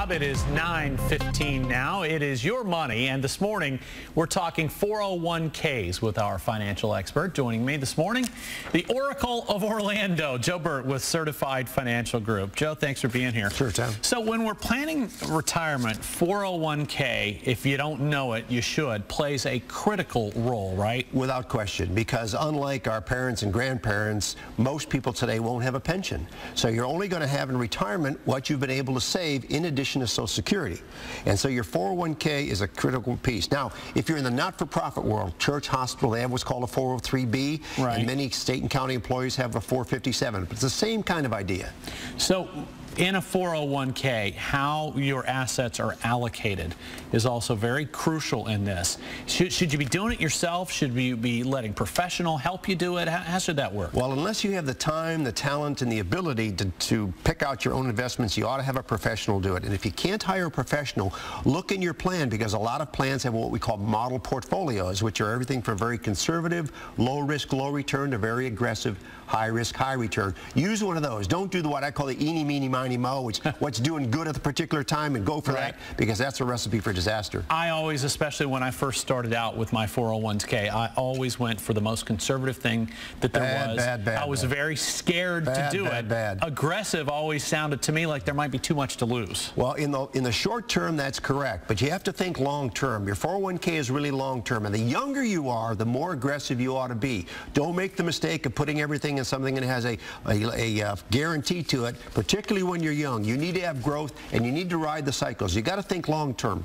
Bob. It is 9:15 now. It is your money, and this morning we're talking 401ks with our financial expert. Joining me this morning, the Oracle of Orlando, Joe Bert with Certified Financial Group. Joe, thanks for being here. Sure, Tom. So when we're planning retirement, 401k, if you don't know it, you should, plays a critical role, right? Without question, because unlike our parents and grandparents, most people today won't have a pension. So you're only going to have in retirement what you've been able to save in addition to Social Security. And so your 401k is a critical piece. Now, if you're in the not-for-profit world, church, hospital, they have what's called a 403b, right. And many state and county employees have a 457. But it's the same kind of idea. So in a 401k, how your assets are allocated is also very crucial in this. Should you be doing it yourself? Should you be letting professional help you do it? How should that work? Well, unless you have the time, the talent, and the ability to pick out your own investments, you ought to have a professional do it. And if you can't hire a professional, look in your plan, because a lot of plans have what we call model portfolios, which are everything from very conservative, low risk, low return to very aggressive, high risk, high return. Use one of those. Don't do what I call the eeny, meeny, miny, mo, which what's doing good at the particular time, and go for that, because that's a recipe for disaster. I always, especially when I first started out with my 401k, I always went for the most conservative thing that there was. I was very scared to do it. Aggressive always sounded to me like there might be too much to lose. Well, in the short term, that's correct, but you have to think long term. Your 401k is really long term, and the younger you are, the more aggressive you ought to be. Don't make the mistake of putting everything in something that has a guarantee to it, particularly when you're young. You need to have growth, and you need to ride the cycles. You got to think long term.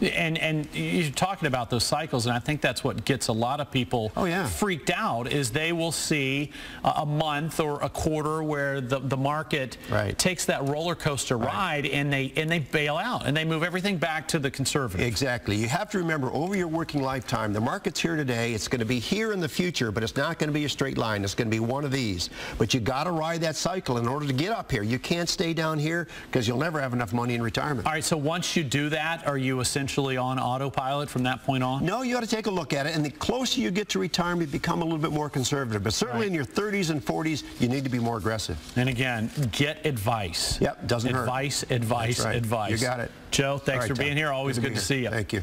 And you're talking about those cycles, and I think that's what gets a lot of people freaked out, is they will see a month or a quarter where the market takes that roller coaster ride, and they bail out, and they move everything back to the conservative. Exactly. You have to remember, over your working lifetime, the market's here today, it's going to be here in the future, but it's not going to be a straight line. It's going to be one of these. But you got to ride that cycle in order to get up here. You can't stay down here, because you'll never have enough money in retirement. All right, so once you do that, are you essentially on autopilot from that point on? No, you ought to take a look at it, and the closer you get to retirement, you become a little bit more conservative. But certainly in your 30s and 40s, you need to be more aggressive. And again, get advice. Yep, doesn't hurt. Advice, advice, advice. You got it. Joe, thanks for being here. Always good to see you. Thank you.